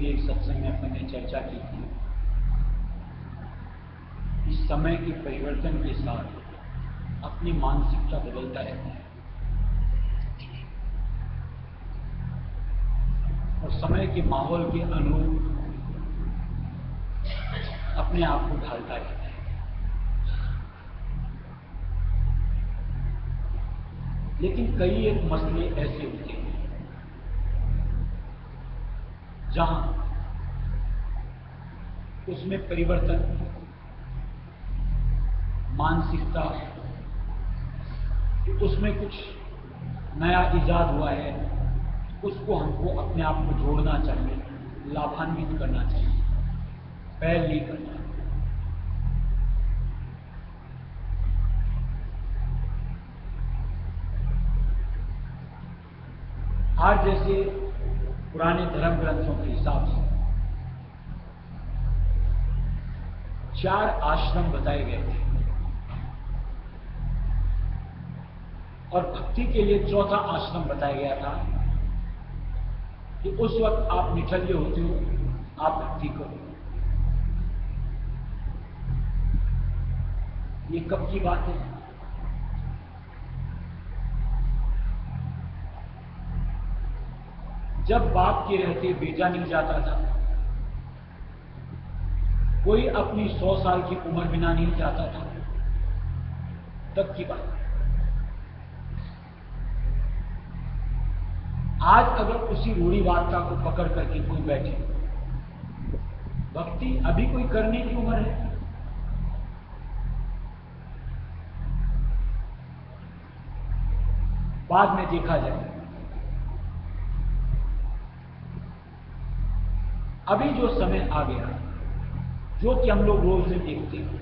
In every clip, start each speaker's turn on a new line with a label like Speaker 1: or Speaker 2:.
Speaker 1: भी एक सत्संग में अपने चर्चा की थी। इस समय के परिवर्तन के साथ अपनी मानसिकता बदलता रहता है और समय के माहौल के अनुरूप अपने आप को ढालता रहता है। लेकिन कई एक मसले ऐसे होते हैं जहां उसमें परिवर्तन, मानसिकता, उसमें कुछ नया इजाद हुआ है, उसको हमको अपने आप को जोड़ना चाहिए, लाभान्वित करना चाहिए, पहल नहीं करना। आज जैसे पुराने धर्म ग्रंथों के हिसाब से 4 आश्रम बताए गए थे और भक्ति के लिए चौथा आश्रम बताया गया था कि उस वक्त आप निठल्य होते हो, आप भक्ति करो। ये कब की बात है? जब बाप के रहते बेटा नहीं जाता था, कोई अपनी 100 साल की उम्र बिना नहीं जाता था, तब की बात। आज अगर उसी रूढ़िवादिता को पकड़ करके कोई बैठे, भक्ति अभी कोई करने की उम्र है? बाद में देखा जाए। अभी जो समय आ गया, जो कि हम लोग रोज में देखते हैं,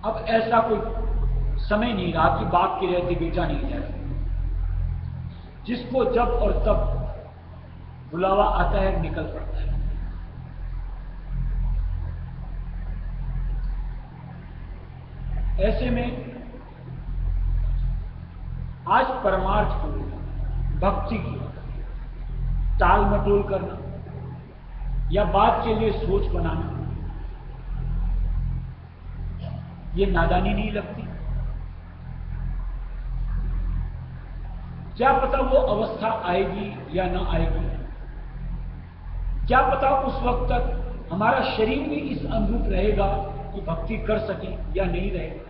Speaker 1: अब ऐसा कोई समय नहीं रहा कि बाप के रहते बेटा नहीं जाए। जिसको जब और तब बुलावा आता है, निकल पड़ता है। ऐसे में आज परमार्थ को, भक्ति की टाल मटोल करना या बात के लिए सोच बनाना, ये नादानी नहीं लगती? क्या पता वो अवस्था आएगी या ना आएगी? क्या पता उस वक्त तक हमारा शरीर भी इस अनुरूप रहेगा कि भक्ति कर सके या नहीं रहेगा?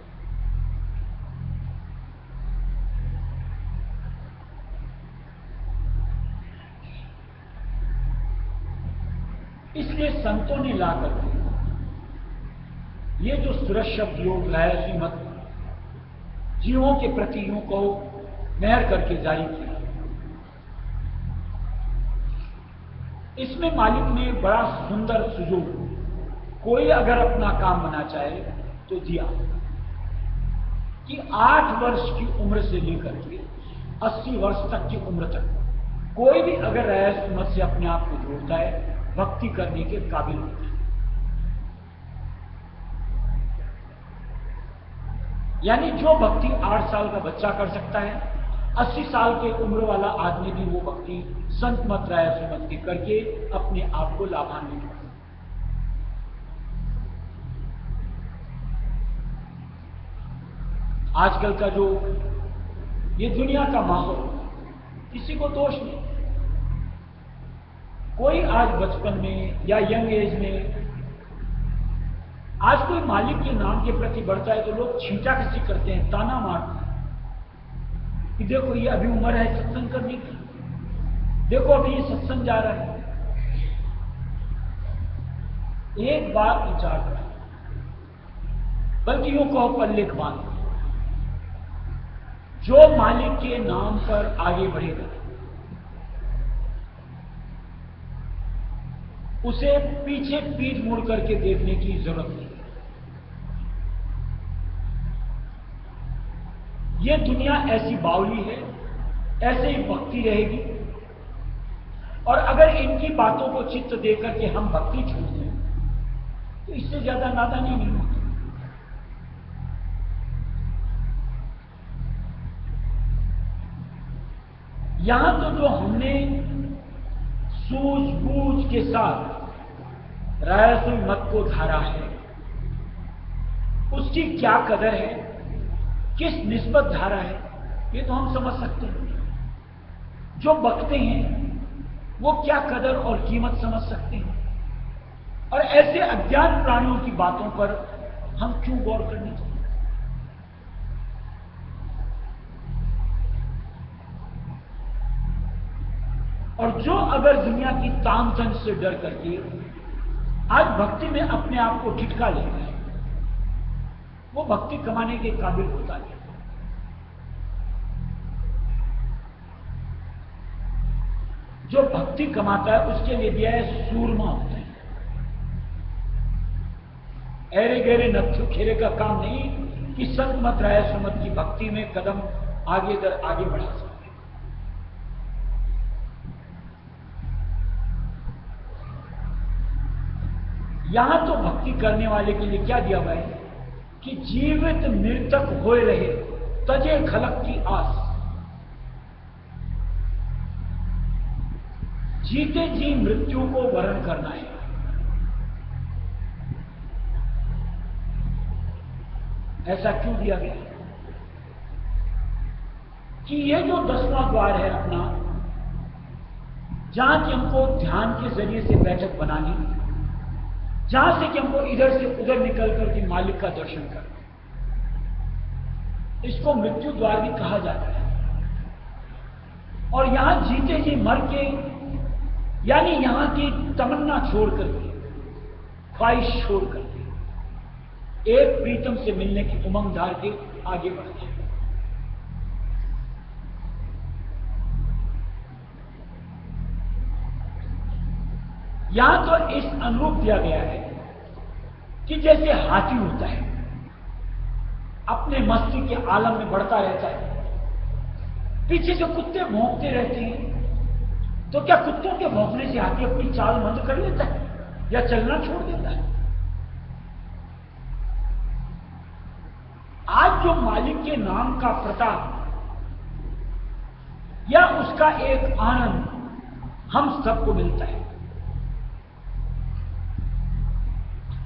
Speaker 1: इसलिए संतों ने ला करके ये जो सुरक्षित योग लाया, श्रीमत जीवों के प्रति यूं को मेहर करके जारी किया। इसमें मालिक ने बड़ा सुंदर सुजोग, कोई अगर अपना काम बना चाहे तो दिया कि 8 वर्ष की उम्र से लेकर के 80 वर्ष तक की उम्र तक कोई भी अगर रहस्य मत से अपने आप को जोड़ता है, भक्ति करने के काबिल होता है। यानी जो भक्ति 8 साल का बच्चा कर सकता है, 80 साल के उम्र वाला आदमी भी वो भक्ति संत मत राय सुमत के करके अपने आप को लाभान्वित कर। आजकल का जो ये दुनिया का माहौल, किसी को दोष नहीं। कोई आज बचपन में या यंग एज में आज कोई मालिक के नाम के प्रति बढ़ता है तो लोग छींटा कसी करते हैं, ताना मारते हैं कि देखो ये अभी उम्र है सत्संग करने की, देखो अभी ये सत्संग जा रहा है। एक बात विचार करें, बल्कि यूं कहो पल्ले बांध, जो मालिक के नाम पर आगे बढ़ेगा उसे पीछे पीठ मुड़ करके देखने की जरूरत नहीं। ये दुनिया ऐसी बावली है, ऐसे ही भक्ति रहेगी। और अगर इनकी बातों को चित्त देकर के हम भक्ति छोड़ दें तो इससे ज्यादा नादानी नहीं होती। यहां तो जो हमने सूझबूझ के साथ रायसुल मत को धारा है, उसकी क्या कदर है, किस निस्बत धारा है, ये तो हम समझ सकते हैं। जो बकते हैं वो क्या कदर और कीमत समझ सकते हैं, और ऐसे अज्ञान प्राणियों की बातों पर हम क्यों गौर करने चाहिए। और जो अगर दुनिया की तामझाम से डर करके आज भक्ति में अपने आप को ठिठका लेता है, वो भक्ति कमाने के काबिल होता है। जो भक्ति कमाता है उसके लिए दिया है सूरमा होता है। ऐरे गहरे नत्थु खेरे का काम नहीं कि संत मत राय सुमत की भक्ति में कदम आगे दर आगे बढ़ा सकते। यहां तो भक्ति करने वाले के लिए क्या दिया हुआ है कि जीवित मृतक होए रहे तजे खलक की आस। जीते जी मृत्यु को वरण करना है। ऐसा क्यों दिया गया कि ये जो 10वां द्वार है अपना, जहां कि हमको ध्यान के जरिए से बैठक बनानी, जहां से कि हमको इधर से उधर निकल करके मालिक का दर्शन करना, इसको मृत्यु द्वार भी कहा जाता है। और यहां जीते जी मर के, यानी यहां की तमन्ना छोड़ करके, ख्वाहिश छोड़ करके, एक प्रीतम से मिलने की उमंग धार के आगे बढ़ते हैं। यहां तो इस अनुरूप दिया गया है कि जैसे हाथी होता है, अपने मस्ती के आलम में बढ़ता रहता है, पीछे से कुत्ते भौंकते रहते हैं, तो क्या कुत्तों के भौंकने से हाथी अपनी चाल बंद कर लेता है या चलना छोड़ देता है? आज जो मालिक के नाम का प्रताप या उसका एक आनंद हम सबको मिलता है,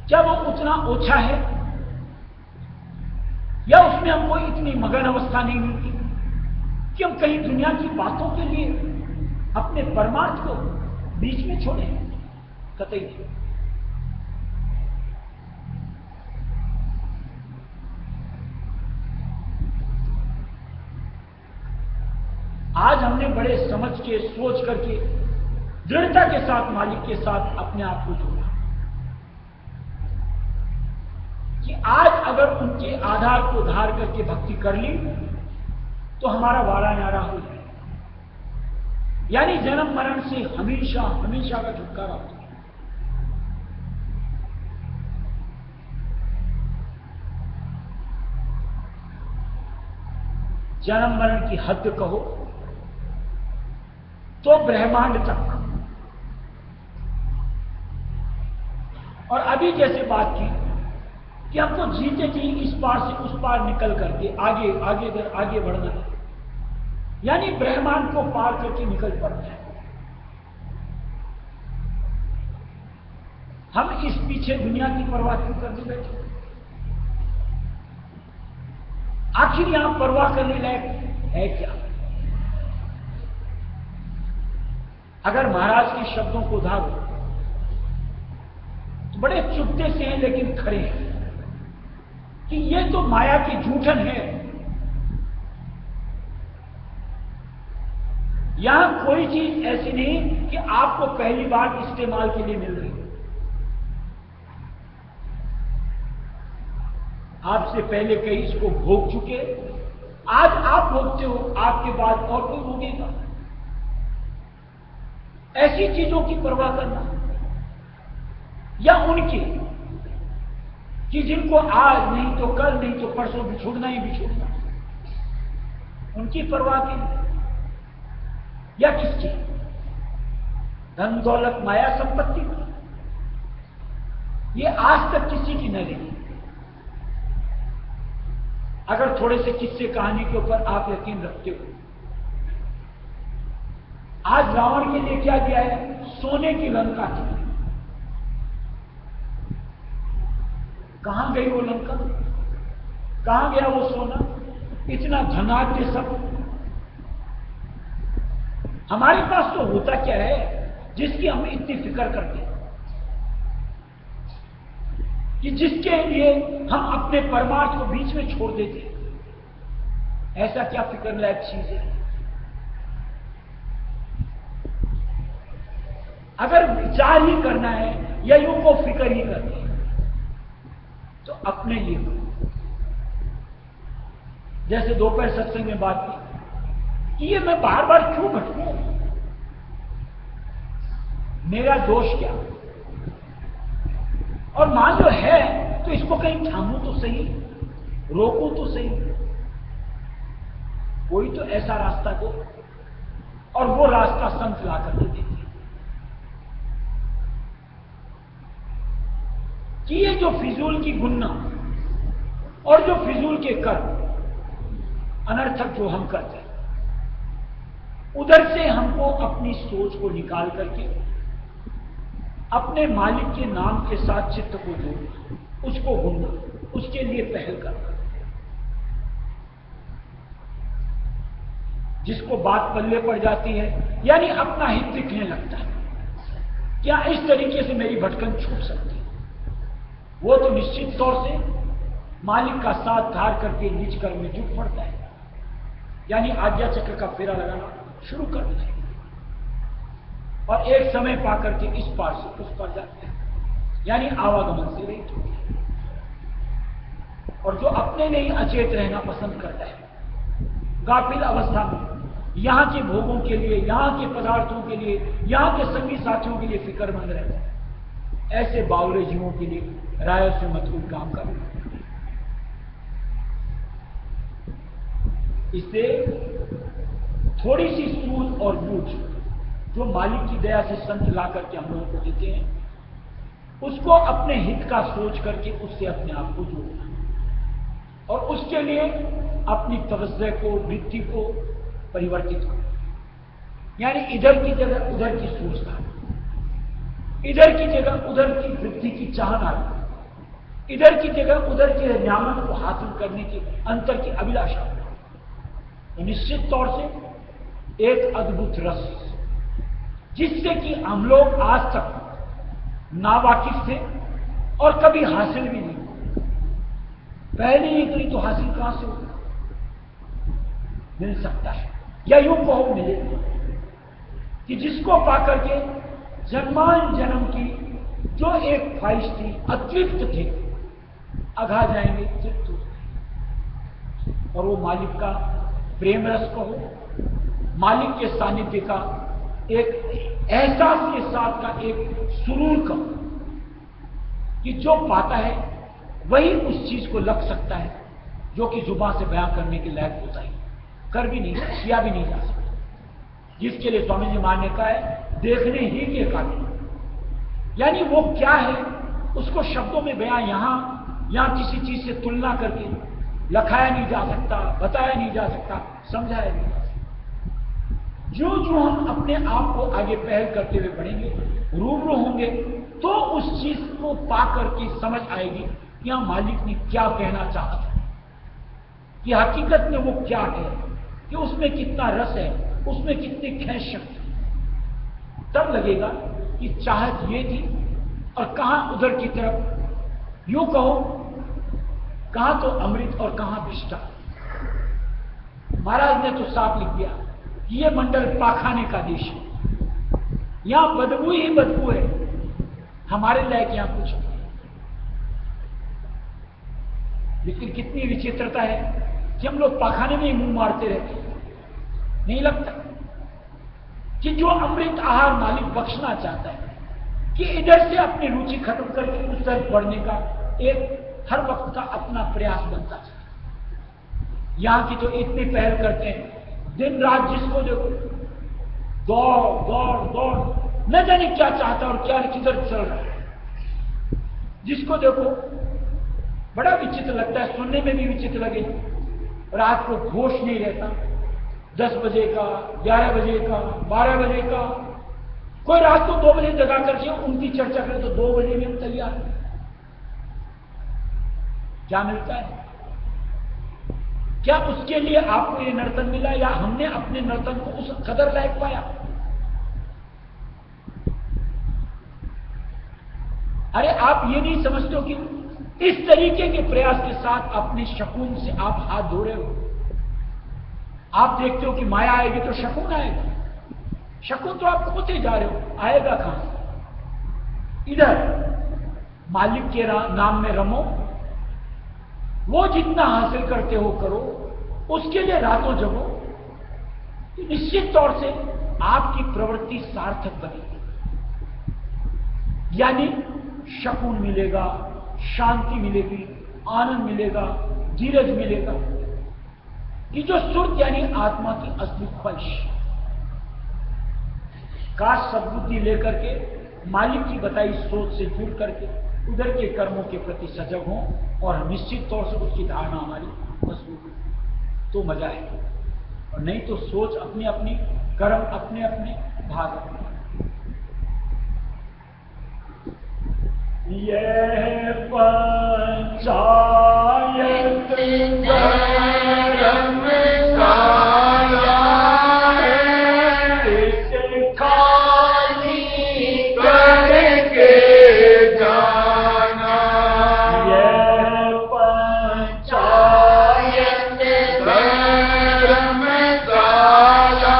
Speaker 1: क्या वो उतना ओछा है या उसमें हमको इतनी मगन अवस्था नहीं मिलती कि हम कहीं दुनिया की बातों के लिए अपने परमार्थ को बीच में छोड़े? कतई नहीं। आज हमने बड़े समझ के, सोच करके, दृढ़ता के साथ मालिक के साथ अपने आप को जोड़ा कि आज अगर उनके आधार को धार करके भक्ति कर ली तो हमारा वारा न्यारा हो जाए, यानी जन्म मरण से हमेशा हमेशा का छुटकारा हो जाए। जन्म मरण की हद कहो तो ब्रह्मांड तक। और अभी जैसे बात की कि हमको जीते जी इस पार से उस पार निकल करके आगे आगे दर आगे बढ़ना है, यानी ब्रह्मांड को पार करके निकल पड़ना है। हम इस पीछे दुनिया की परवाह क्यों करने बैठे? आखिर यहां परवाह करने लायक है क्या? अगर महाराज के शब्दों को उधारो तो बड़े चुपते से हैं लेकिन खड़े हैं कि ये तो माया की जूठन है। यहां कोई चीज ऐसी नहीं कि आपको पहली बार इस्तेमाल के लिए मिल रही है। आपसे पहले कई इसको भोग चुके, आज आप भोगते हो, आपके बाद और कोई भोगेगा। ऐसी चीजों की परवाह करना या उनकी कि जिनको आज नहीं तो कल नहीं तो परसों बिछोड़ना ही बिछोड़ना, उनकी परवाह की या किसकी? धन दौलत माया संपत्ति, ये आज तक किसी की न रही। अगर थोड़े से किस्से कहानी के ऊपर आप यकीन रखते हो आज रावण के लिए क्या दिया है? सोने की लंका थी। कहां गई वो लंका? कहां गया वो सोना? इतना धनाढ्य सब हमारे पास तो होता क्या है जिसकी हम इतनी फिक्र करते हैं, कि जिसके लिए हम अपने परमार्थ को बीच में छोड़ देते हैं। ऐसा क्या फिक्र लायक चीज है? अगर विचार ही करना है या यूं को फिक्र ही करनी है तो अपने लिए करो। जैसे दोपहर सत्संग में बात की कि ये मैं बार बार क्यों भटकूं, मेरा दोष क्या? और मान लो है तो इसको कहीं थामूं तो सही, रोकूं तो सही। कोई तो ऐसा रास्ता दो, और वो रास्ता संत ला करके देते कि ये जो फिजूल की गुन्ना और जो फिजूल के कर्म अनर्थक जो हम करते हैं, उधर से हमको अपनी सोच को निकाल करके अपने मालिक के नाम के साथ चित्त को जोड़ना, उसको भूलना, उसके लिए पहल करना। जिसको बात पल्ले पड़ जाती है, यानी अपना हित दिखने लगता है, क्या इस तरीके से मेरी भटकन छूट सकती है, वो तो निश्चित तौर से मालिक का साथ धार करके निज कर्म में जुट पड़ता है, यानी आज्ञा चक्र का फेरा लगाना शुरू कर देता है, और एक समय पाकर के इस पार से उस पार जाते हैं, यानी आवागमन से रहित होते हैं। और जो अपने में ही अचेत रहना पसंद करता है, गाफिल अवस्था में, यहां के भोगों के लिए, यहां के पदार्थों के लिए, यहां के संगी साथियों के लिए फिक्रमंद रहता है, ऐसे बावले जीवों के लिए राय से मतलूब काम करो। इससे थोड़ी सी सूझ और बूझ जो मालिक की दया से संत ला करके हम लोगों को देते हैं, उसको अपने हित का सोच करके उससे अपने आप को जोड़ना, और उसके लिए अपनी तवज्जो को, वृत्ति को परिवर्तित करना, यानी इधर की जगह उधर की सोचना, इधर की जगह उधर की वृत्ति की चाहना, इधर की जगह उधर के नियामक को हासिल करने की अंतर की अभिलाषा। तो निश्चित तौर से एक अद्भुत रस, जिससे कि हम लोग आज तक नावाकिफ थे और कभी हासिल भी नहीं, पहले ही कहीं तो हासिल कहां से होगा? मिल सकता है, या यूं कहो मिले, कि जिसको पाकर के जन्मान जन्म की जो एक ख्वाहिश थी, अतृप्त थे, अघा जाएंगे, तृप्त हो जाएंगे। और वो मालिक का प्रेम रस कहो, मालिक के सानिध्य का एक एहसास के साथ का एक सुरूर कहो, कि जो पाता है वही उस चीज को लग सकता है जो कि जुबान से बयां करने के लायक होता है, कर भी नहीं, किया भी नहीं जा सकता। जिसके लिए स्वामी जी महाराज ने कहा है देखने ही के काबिल, यानी वो क्या है उसको शब्दों में बयां यहां किसी चीज से तुलना करके लखाया नहीं जा सकता, बताया नहीं जा सकता, समझाया नहीं जा सकता। जो जो हम अपने आप को आगे पहल करते हुए बढ़ेंगे, रूबरू होंगे, तो उस चीज को पा करके समझ आएगी कि यहां मालिक ने क्या कहना चाहा था, कि हकीकत में वो क्या है, कि उसमें कितना रस है, उसमें कितनी खैश शक्ति। तब लगेगा कि चाहत ये थी और कहां उधर की तरफ, यूं कहो कहां तो अमृत और कहां विष्ठा। महाराज ने तो साफ लिख दिया कि ये मंडल पाखाने का देश है, यहां बदबू ही बदबू है, हमारे लायक यहां कुछ नहीं। लेकिन कितनी विचित्रता है कि हम लोग पाखाने में ही मुंह मारते रहते हैं। नहीं लगता कि जो अमृत आहार मालिक बख्शना चाहता है, कि इधर से अपनी रुचि खत्म करके उस तरफ बढ़ने का एक हर वक्त का अपना प्रयास बनता है। यहां की तो इतनी पहल करते हैं, दिन रात जिसको देखो दौड़ दौड़ दौड़, न जाने क्या चाहता और क्या किधर चल रहा है। जिसको देखो बड़ा विचित्र लगता है, सुनने में भी विचित्र लगे, रात को होश नहीं रहता, 10 बजे का, 11 बजे का, 12 बजे का, कोई रात को 2 बजे जगा करके उनकी चर्चा करें तो 2 बजे में हम तैयार हैं। क्या मिलता है? क्या उसके लिए आपको ये नर्तन मिला, या हमने अपने नर्तन को उस कदर लायक पाया? अरे आप ये नहीं समझते हो कि इस तरीके के प्रयास के साथ अपने शकुन से आप हाथ धो रहे हो? आप देखते हो कि माया आएगी तो शकुन आएगा। शकुन तो आप खोते जा रहे हो, आएगा कहां से? इधर मालिक के नाम में रमो, वो जितना हासिल करते हो करो, उसके लिए रातों जगो, तो निश्चित तौर से आपकी प्रवृत्ति सार्थक बनेगी। यानी शकुन मिलेगा, शांति मिलेगी, आनंद मिलेगा, धीरज मिलेगा, कि जो सुर्त यानी आत्मा की असली ख्वाहिश का सद्बुद्धि लेकर के मालिक की बताई सोच से जुड़ करके उधर के कर्मों के प्रति सजग हों और निश्चित तौर से उसकी धारणा हमारी मजबूत हो, तो मजा है। और नहीं तो सोच अपनी अपनी, कर्म अपने अपने, भाग अपने। ये पंचायत धर्म सारा है, इसे खाली करके जाना। ये पंचायत धर्म सारा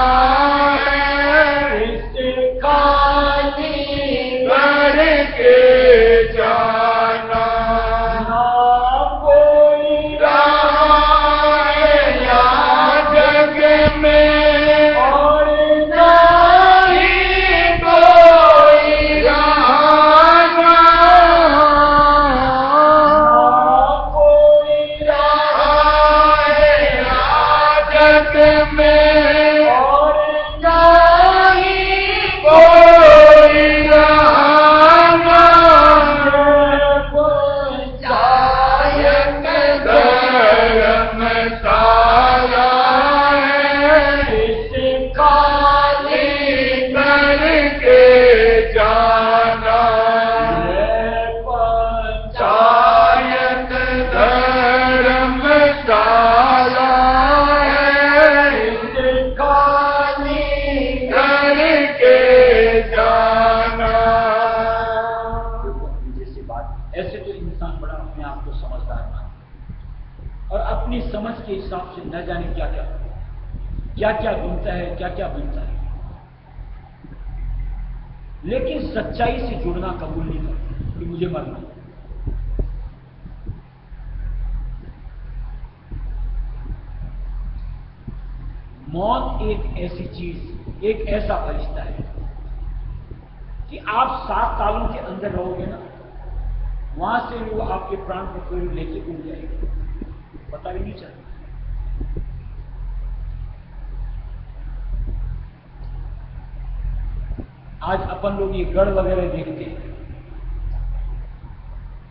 Speaker 1: है, इसे खाली करके जाना। ना कोई राह या जग में, और ना ही कोई राह, ना कोई राह या जग में, और ना ही कोई राह। अपनी समझ के हिसाब से न जाने क्या क्या बनता है, क्या क्या बनता है, लेकिन सच्चाई से जुड़ना कबूल नहीं करता कि मुझे मरना है। मौत एक ऐसी चीज, एक ऐसा फरिश्ता है कि आप 7 तालों के अंदर रहोगे ना, वहां से वो आपके प्राण को कोई लेके उड़ जाएगा, पता भी नहीं चलता। आज अपन लोग ये गढ़ वगैरह देखते हैं,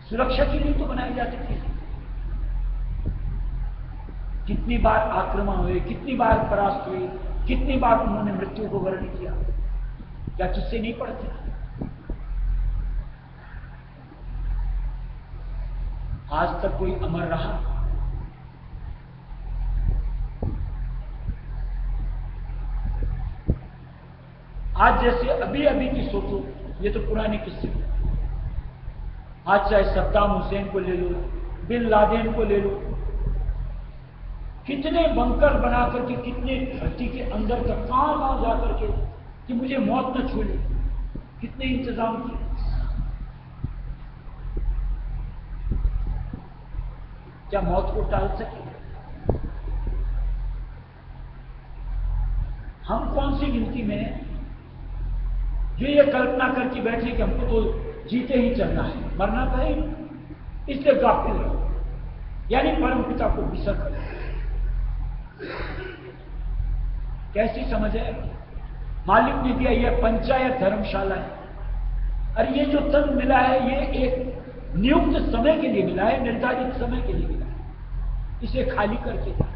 Speaker 1: सुरक्षा के लिए तो बनाए जाते थे। कितनी बार आक्रमण हुए, कितनी बार परास्त हुए, कितनी बार उन्होंने मृत्यु को वर्ण किया, क्या किससे नहीं पड़ते? आज तक कोई अमर रहा? आज जैसे अभी अभी की सोचो, ये तो पुराने किस्से। आज चाहे सद्दाम हुसैन को ले लो, बिन लादेन को ले लो, कितने बंकर बना करके, कितने धरती के अंदर तक कहां जा करके कि मुझे मौत न छू ले, कितने इंतजाम किए। क्या मौत को टाल सके? हम कौन सी गिनती में हैं जो ये कल्पना करके बैठे कि हमको तो जीते ही चलना है, मरना तो है, इसलिए गाफिल रहो, यानी परम पिता को बिसर कर। कैसी समझ है? मालिक ने दिया यह पंचायत धर्मशाला है। अरे ये जो तन मिला है, ये एक नियुक्त समय के लिए मिला है, निर्धारित समय के लिए मिला है, इसे खाली करके जा।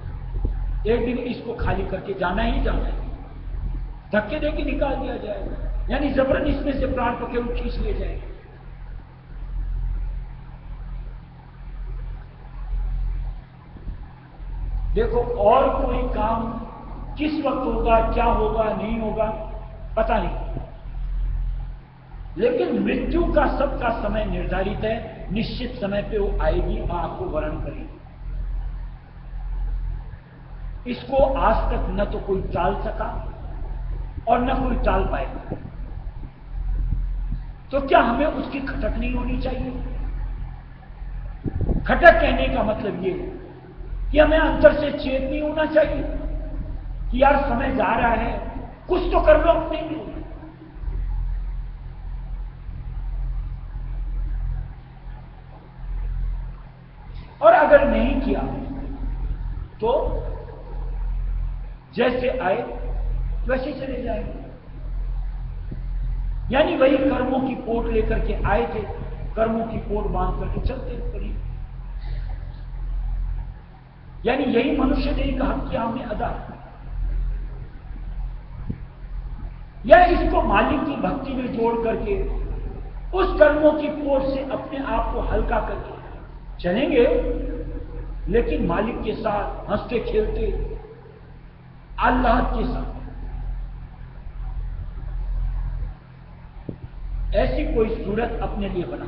Speaker 1: एक दिन इसको खाली करके जाना ही जाना है, धक्के दे के निकाल दिया जाएगा, यानी जबरन इसमें से प्राण को केवल खींच लिए जाएंगे। देखो, और कोई काम किस वक्त होगा, क्या होगा, नहीं होगा, पता नहीं, लेकिन मृत्यु का सबका समय निर्धारित है, निश्चित समय पे वो आएगी, आपको वर्ण करेगी। इसको आज तक न तो कोई टाल सका और न कोई टाल पाएगा। तो क्या हमें उसकी खटक नहीं होनी चाहिए? खटक कहने का मतलब ये है कि हमें अंतर से चेत नहीं होना चाहिए कि यार समय जा रहा है, कुछ तो कर लो अपने लिए। और अगर नहीं किया तो जैसे आए वैसे चले जाएंगे, यानी वही कर्मों की पोट लेकर के आए थे, कर्मों की पोट बांध करके चलते करीब, यानी यही मनुष्य देह का हक किया हमने अदा, या इसको मालिक की भक्ति में जोड़ करके उस कर्मों की पोट से अपने आप को हल्का करके चलेंगे, लेकिन मालिक के साथ हंसते खेलते अल्लाह के साथ। ऐसी कोई सूरत अपने लिए बना,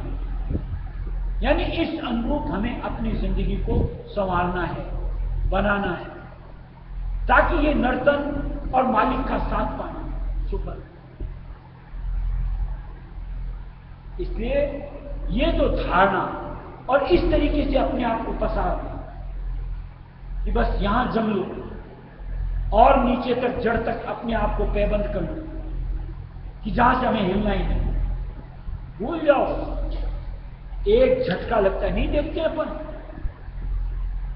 Speaker 1: यानी इस अनुरूप हमें अपनी जिंदगी को संवारना है, बनाना है, ताकि ये नर्तन और मालिक का साथ पाना सुपर। इसलिए ये जो धारणा और इस तरीके से अपने आप को पसार कि बस यहां जम लो और नीचे तक जड़ तक अपने आप को पैबंद कर लो कि जहां से हमें हिलना ही नहीं, भूल जाओ। एक झटका लगता है, नहीं देखते अपन,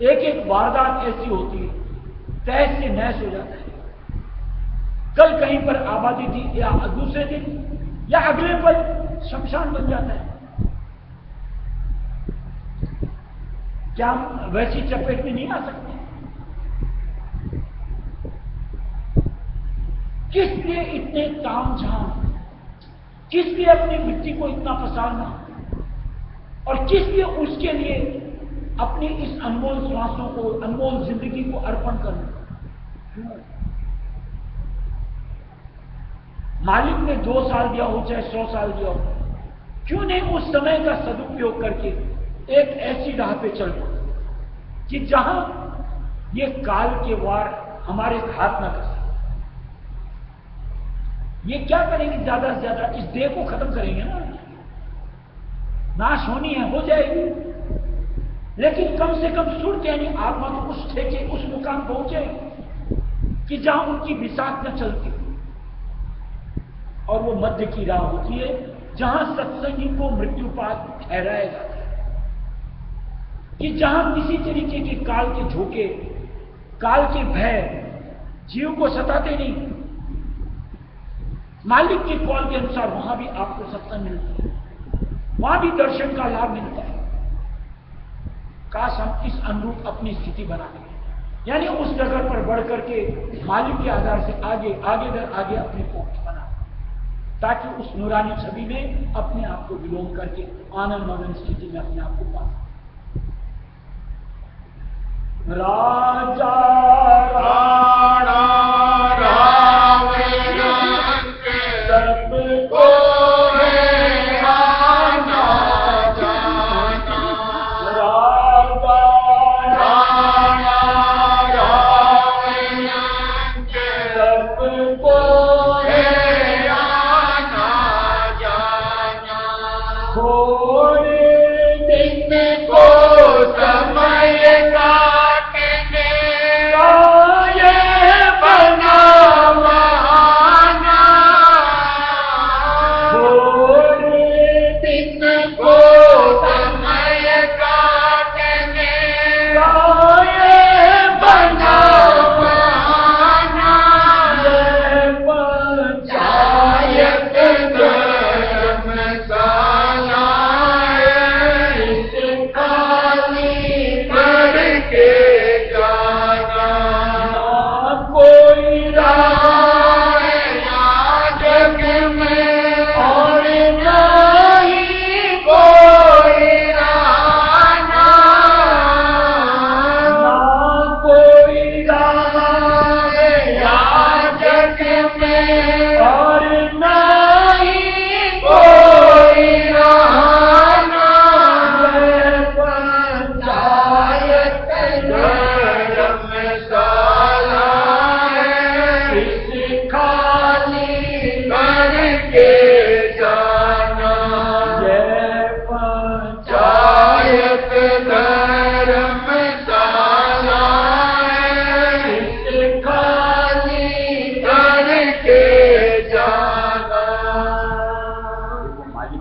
Speaker 1: एक एक वारदात ऐसी होती है, तहस से नहस हो जाता है। कल कहीं पर आबादी थी, या दूसरे दिन या अगले पल शमशान बन जाता है। क्या हम वैसी चपेट में नहीं आ सकते? किस लिए इतने तामझाम, किस लिए अपनी मिट्टी को इतना पसारना, और किस लिए उसके लिए अपनी इस अनमोल श्वासों को, अनमोल जिंदगी को अर्पण करना? मालिक ने 2 साल दिया हो चाहे 100 साल दिया हो, क्यों नहीं उस समय का सदुपयोग करके एक ऐसी राह पे चल पड़ो कि जहां ये काल के वार हमारे हाथ न कर सके। ये क्या करेंगे, ज्यादा से ज्यादा इस देह को खत्म करेंगे ना, नाश होनी है, हो जाएगी, लेकिन कम से कम सुरत यानी आत्मा तो उस ठेके, उस मुकाम पहुंचे कि जहां उनकी विषाक्त न चलती, और वो मध्य की राह होती है जहां सत्संगी को मृत्युपात ठहराया जाता है, कि जहां किसी तरीके के काल के झोंके, काल के भय जीव को सताते नहीं। मालिक के कॉल के अनुसार वहां भी आपको सत्संग मिलता है, वहां भी दर्शन का लाभ मिलता है। काश हम इस अनुरूप अपनी स्थिति बना लें, यानी उस जगह पर बढ़ करके मालिक के आधार से आगे आगे दर आगे अपनी पहुंच बना, ताकि उस नूरानी छवि में अपने आप को विलोम करके आनंद मगन स्थिति में अपने आप को पा। राजा राणा रावे सबको है आना जाना, राजा राणा रावे सबको है आना जाना, थोड़े दिन को समय का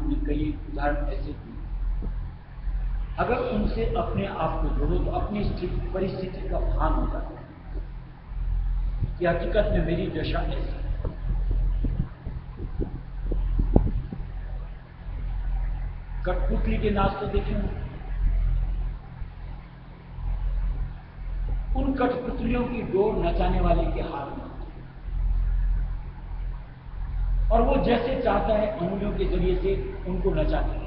Speaker 1: ने कई उदाहरण ऐसे दिए, अगर उनसे अपने आप को जोड़ो तो अपनी स्थिति परिस्थिति का भान हो जाता है कि हकीकत में मेरी दशा ऐसी है। कठपुतली के नाच तो देखे उन कठपुतलियों की डोर नचाने वाले के हाथ में, और वो जैसे चाहता है अंगुलियों के जरिए से उनको नचाता है।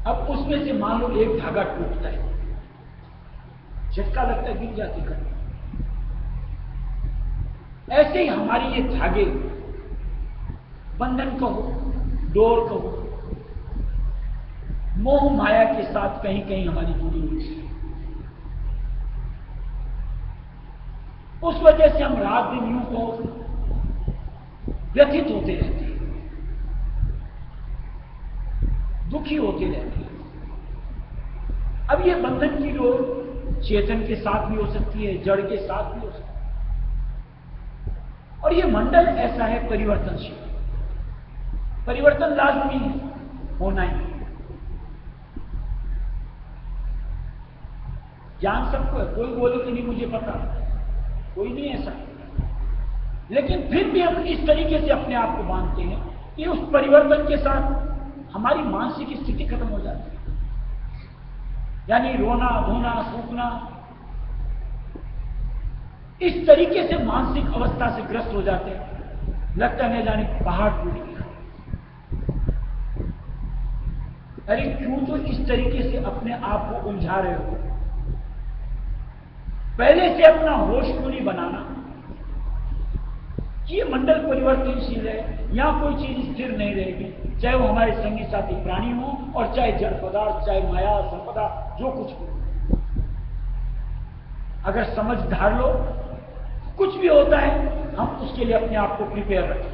Speaker 1: अब उसमें से मान लो एक धागा टूटता है, झटका लगता है, गिर जाती है। ऐसे ही हमारी ये धागे, बंधन कहो, डोर कहो, मोह माया के साथ कहीं कहीं हमारी जुड़ी हुई है। उस वजह से हम रात दिन यूं को व्यथित होते रहते हैं, दुखी होते रहते हैं। अब ये बंधन की डोर चेतन के साथ भी हो सकती है, जड़ के साथ भी हो सकती है, और ये मंडल ऐसा है परिवर्तनशील, परिवर्तन लाजमी है, होना ही। ज्ञान सबको है, कोई बोले कि नहीं मुझे पता, कोई नहीं ऐसा, लेकिन फिर भी हम इस तरीके से अपने आप को बांधते हैं कि उस परिवर्तन के साथ हमारी मानसिक स्थिति खत्म हो जाती है। यानी रोना धोना सूखना, इस तरीके से मानसिक अवस्था से ग्रस्त हो जाते हैं, लगता है न जाने पहाड़ टूट गया। अरे क्यों तो इस तरीके से अपने आप को उलझा रहे हो? पहले से अपना होश क्यों नहीं बनाना कि ये मंडल परिवर्तनशील है, यहां कोई चीज स्थिर नहीं रहेगी, चाहे वो हमारे संगी साथी प्राणी हो और चाहे जड़ पदार्थ, चाहे माया संपदा, जो कुछ हो। अगर समझ धार लो, कुछ भी होता है हम उसके लिए अपने आप को प्रिपेयर रखें,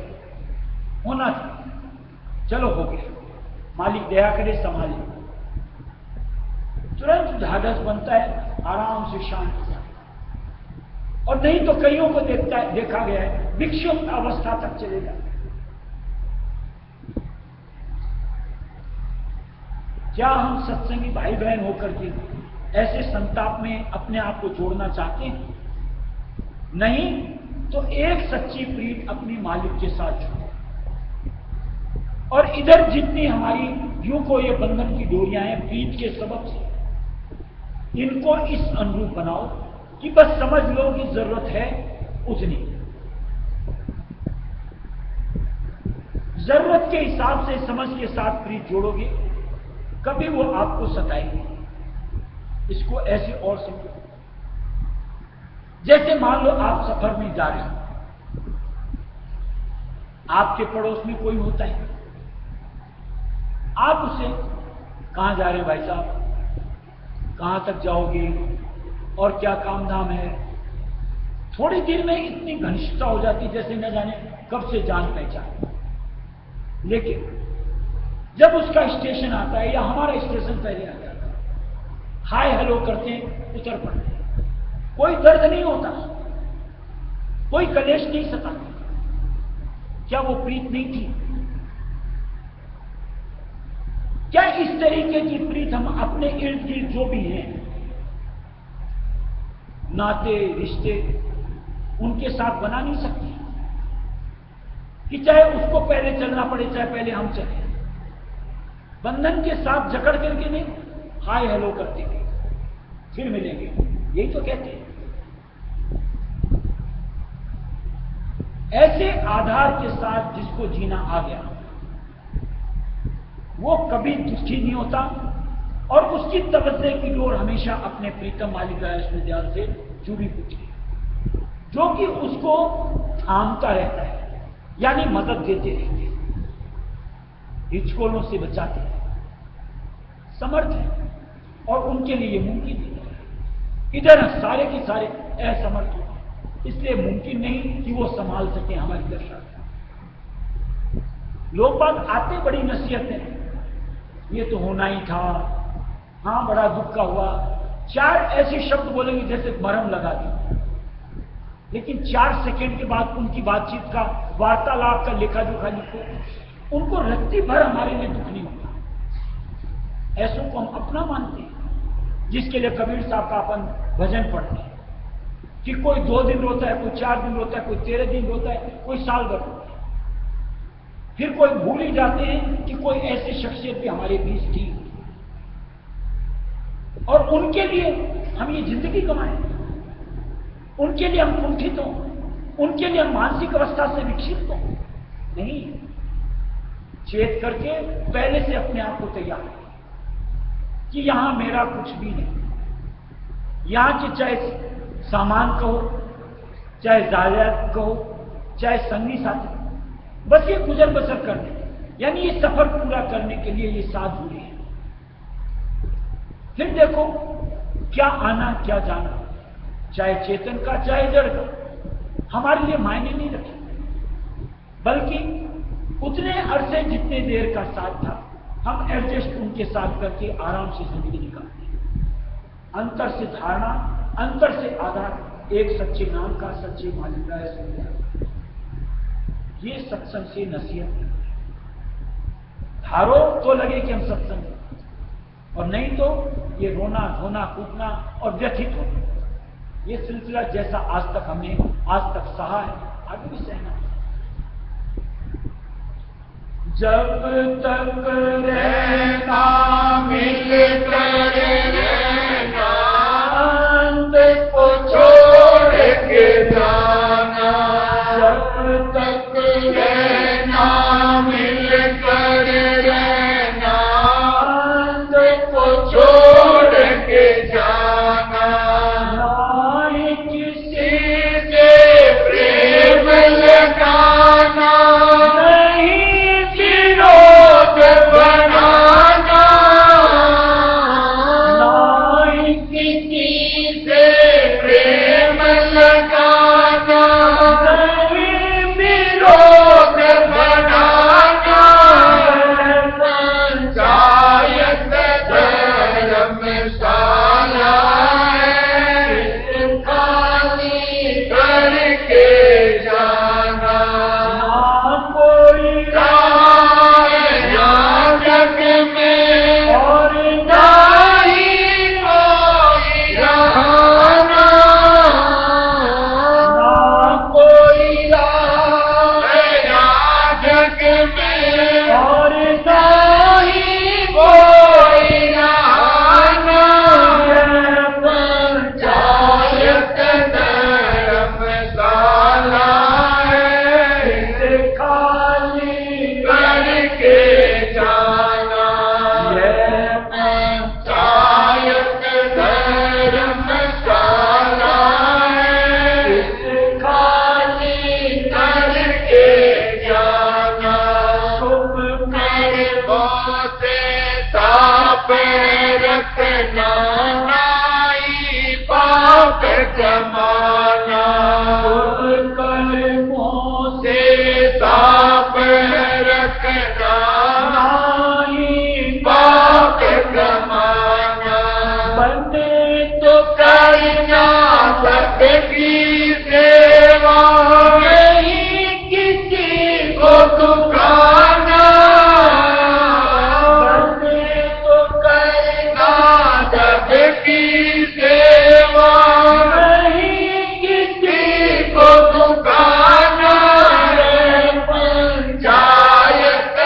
Speaker 1: होना चाहिए। चलो हो गया, मालिक दया करे संभाले, तुरंत ढाढ़स बनता है, आराम से शांत। और नहीं तो कईयों को देखा गया है विक्षिप्त अवस्था तक चले जाते। क्या हम सत्संगी भाई बहन होकर के ऐसे संताप में अपने आप को जोड़ना चाहते हैं? नहीं तो एक सच्ची प्रीत अपनी मालिक के साथ जोड़ो, और इधर जितनी हमारी यूं को ये बंधन की डोरियां हैं प्रीत के सबब से, इनको इस अनुरूप बनाओ कि बस समझ लो कि जरूरत है उतनी, जरूरत के हिसाब से समझ के साथ प्रीत जोड़ोगे, कभी वो आपको सताएगी। इसको ऐसे और समझो, जैसे मान लो आप सफर में जा रहे हो, आपके पड़ोस में कोई होता है, आप उसे कहां जा रहे हैं भाई साहब, कहां तक जाओगे और क्या काम धाम है, थोड़ी देर में इतनी घनिष्ठता हो जाती जैसे न जाने कब से जान पहचान। लेकिन जब उसका स्टेशन आता है या हमारा स्टेशन पहले आ जाता है, हाय हेलो करते हैं, उतर पड़ते हैं, कोई दर्द नहीं होता, कोई कलेश नहीं सता। क्या वो प्रीत नहीं थी? क्या इस तरीके की प्रीत हम अपने इर्द गिर्द जो भी हैं नाते रिश्ते उनके साथ बना नहीं सकते कि चाहे उसको पहले चलना पड़े चाहे पहले हम चले, बंधन के साथ जकड़ करके नहीं, हाय हेलो करते फिर मिलेंगे, यही तो कहते हैं। ऐसे आधार के साथ जिसको जीना आ गया वो कभी दुखी नहीं होता, और उसकी तवज्जे की डोर हमेशा अपने प्रीतम मालिक विश्वविद्यालय से जुड़ी होती है, जो कि उसको थामता रहता है, यानी मदद देते रहते हैं, हिचकोलों से बचाते हैं, समर्थ है, और उनके लिए मुमकिन नहीं। इधर सारे के सारे असमर्थ होते, इसलिए मुमकिन नहीं कि वो संभाल सके हमारी दशा। लोग बात आते बड़ी नसीहत है, ये तो होना ही था, हाँ बड़ा दुख का हुआ, चार ऐसे शब्द बोलेंगे जैसे मरहम लगा दी, लेकिन 4 सेकंड के बाद उनकी बातचीत का, वार्तालाप का लेखा जोखा लिखो, उनको रत्ती भर हमारे लिए दुख नहीं होता। ऐसों को हम अपना मानते हैं, जिसके लिए कबीर साहब का अपन भजन पढ़ते हैं कि कोई 2 दिन रोता है, कोई 4 दिन रोता है, कोई 13 दिन रोता है, कोई साल भर रोता है। फिर कोई भूल ही जाते हैं कि कोई ऐसी शख्सियत भी हमारे बीच थी और उनके लिए हम ये जिंदगी गंवाएं, उनके लिए हम कुंठित हों, उनके लिए हम मानसिक अवस्था से विक्षिप्त हों। नहीं, चेत करके पहले से अपने आप को तैयार करें कि यहां मेरा कुछ भी नहीं। यहां के चाहे सामान कहो, चाहे जायदाद कहो, चाहे संगी साथी, बस ये गुजर बसर करने, यानी ये सफर पूरा करने के लिए ये साथ जुड़े हैं। फिर देखो, क्या आना क्या जाना, चाहे चेतन का चाहे जड़ का, हमारे लिए मायने नहीं रखे, बल्कि उतने अरसे जितने देर का साथ था हम एडजस्ट उनके साथ करके आराम से जिंदगी निकालते हैं। अंतर से धारणा, अंतर से आधार, एक सच्चे नाम का, सच्चे मालिक का है। ये सत्संग से नसीहत धारो तो लगे कि हम सत्संग, और नहीं तो ये रोना धोना कूदना और व्यथित होना, ये सिलसिला जैसा आज तक हमने आज तक सहा है, आगे भी सहना है। जब तक रहना मिलकर रहना, अंत को छोड़ के जाना। जब तक रहना मिलकर रहना, अंत को छोड़ के जाना। नहीं किसी से प्रेम लगाना, नहीं विरोध बनाना, नहीं किसी से प्रेम लगाना, नहीं विरोध बनाना। पंचायत धर्मशाला है, खाली करके जाना। ना कोई राह यहाँ जग में, और ना ही कोई रहना। ना कोई राह यहाँ जग में, और ना ही कोई रहना। पंचायत धर्मशाला है, इसे खाली करके जाना। ये पंचायत धर्मशाला है, इसे खाली करके जाना। शुभ कर्मों से ताप रखना, नाई पाप जमाना। शुभ कर्मों से ताप रखना, नाई पाप जमाना। बने तो करना सबकी सेवा, नहीं किसी को दुखाना। बने तो करना सबकी सेवा, नहीं किसी को दुखाना। पंचायत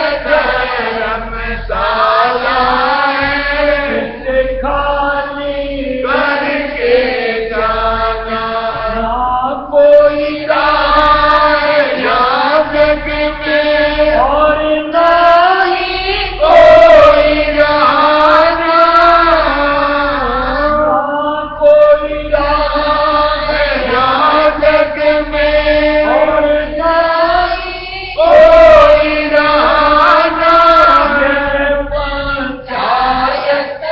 Speaker 1: धर्मशाला है, इसे खाली करके जाना। ना कोई राह यहाँ जग में, और ना ही कोई रहना। ना कोई राह यहाँ जग में, और ना ही कोई रहना। पंचायत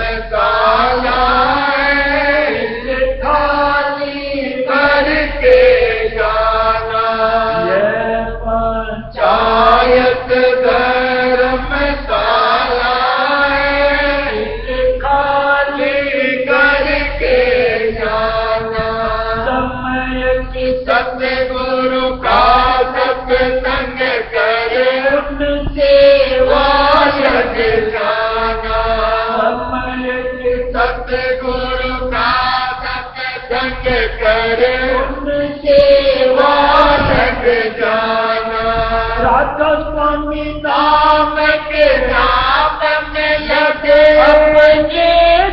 Speaker 1: धर्मशाला है, इसे खाली करके जाना। ये पंचायत धर्मशाला है, इसे खाली करके जाना। सब
Speaker 2: करे उनसे वायद जाना। सतगुरु का सत्संग करे उनसे वायद जाना। राधा स्वामी नाम के नाम में लगे अपने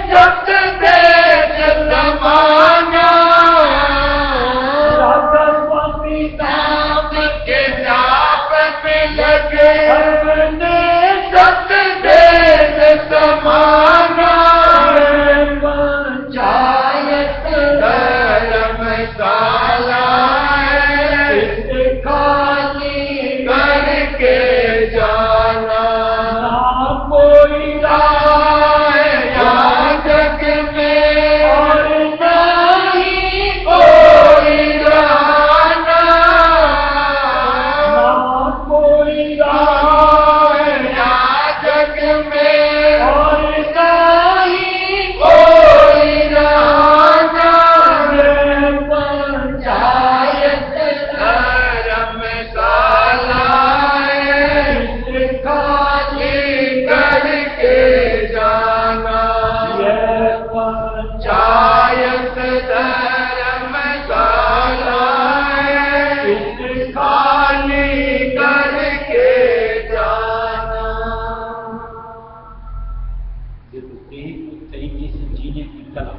Speaker 2: सत देश समाना। राधा स्वामी नाम के नाम में लगे अपने सत देश समाना। पंचायत धर्मशाला खाली करके जाना। ना कोई राय यहाँ जग में और नहीं कोई राना। ना कोई राय यहाँ जग में और नहीं कोई राना। पंचायत धर्मशाला खाली करके जाना। ये पंचायत धर्मशाला खाली करके जाना।
Speaker 1: देखो एक तरीके से जीने की कला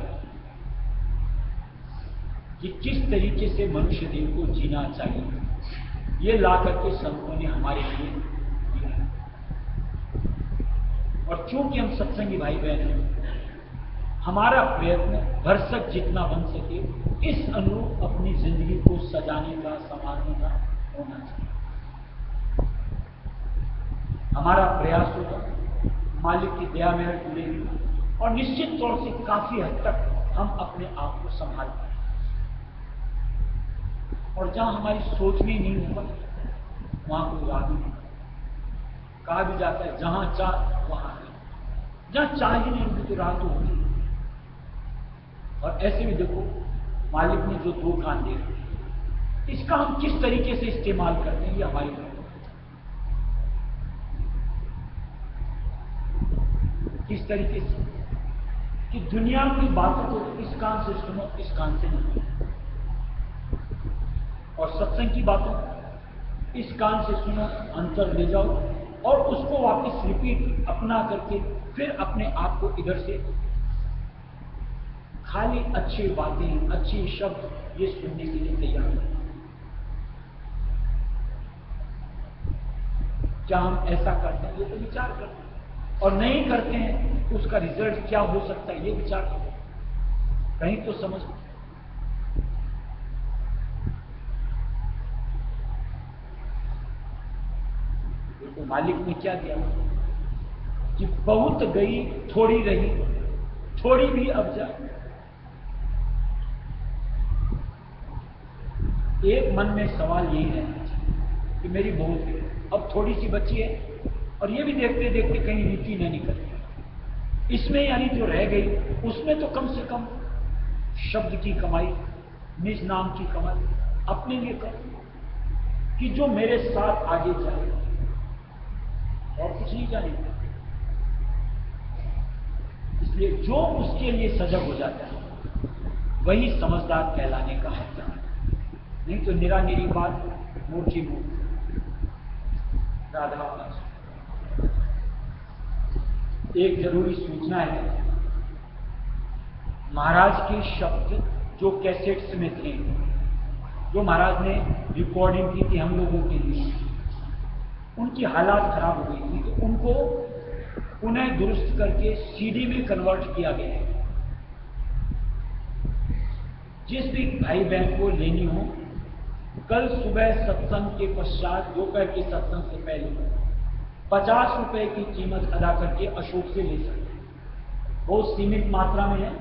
Speaker 1: कि किस तरीके से मनुष्य देव को जीना चाहिए, ये ला करके संतों ने हमारे लिए दिया है। और चूंकि हम सत्संगी भाई बहन हैं, हमारा प्रयत्न भरसक जितना बन सके इस अनुरूप अपनी जिंदगी को सजाने का, संवारने का होना चाहिए। हमारा प्रयास होगा, मालिक की दया में जुड़ेगी और निश्चित तौर से काफी हद तक हम अपने आप को संभाल पाएंगे। और जहां हमारी सोच में नहीं होगा वहां कोई राह नहीं। कहा भी जाता है जहां चाह वहां नहीं, जहां चाह ही नहीं होगी तो राह तो होगी। और ऐसे में देखो मालिक ने जो दो कान दे रखे, इसका हम किस तरीके से इस्तेमाल करते हैं ये हमारी बात है। किस तरीके से कि दुनिया की बातों को इस कान से सुनो, इस कान से नहीं, और सत्संग की बातों इस कान से सुनो, अंतर ले जाओ और उसको वापस रिपीट अपना करके फिर अपने आप को इधर से खाली अच्छी बातें, अच्छे शब्द ये सुनने के लिए तैयार हो। क्या हम ऐसा करते हैं ये तो विचार करते हैं, और नहीं करते हैं तो उसका रिजल्ट क्या हो सकता है ये विचार करते हैं। कहीं तो समझ तो मालिक ने क्या किया कि बहुत गई थोड़ी रही, थोड़ी भी अब जाए। एक मन में सवाल यही है कि मेरी बहुत है, अब थोड़ी सी बची है, और ये भी देखते देखते कहीं रीति न निकल, इसमें यानी जो रह गई उसमें तो कम से कम शब्द की कमाई, निज नाम की कमाई अपने लिए कर कि जो मेरे साथ आगे जाए और कुछ नहीं जानेगा। इसलिए जो उसके लिए सजग हो जाता है वही समझदार कहलाने का हकदार है, नहीं तो निरानिरी बात मूर्खी मूर्ख। राधा एक जरूरी सूचना है, महाराज के शब्द जो कैसेट्स में थे, जो महाराज ने रिकॉर्डिंग की थी हम लोगों के लिए, उनकी हालात खराब हो गई थी तो उनको उन्हें दुरुस्त करके सीडी में कन्वर्ट किया गया है। जिस भी भाई बहन को लेनी हो, कल सुबह सत्संग के पश्चात, दोपहर के सत्संग से पहले 50 रुपए की कीमत अदा करके अशोक से ले सकते हैं। बहुत सीमित मात्रा में है,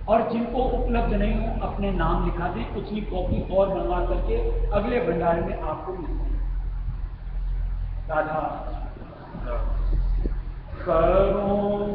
Speaker 1: और जिनको उपलब्ध नहीं हो अपने नाम लिखा दें, उतनी कॉपी और बनवा करके अगले भंडारे में आपको मिलती है। राधा करो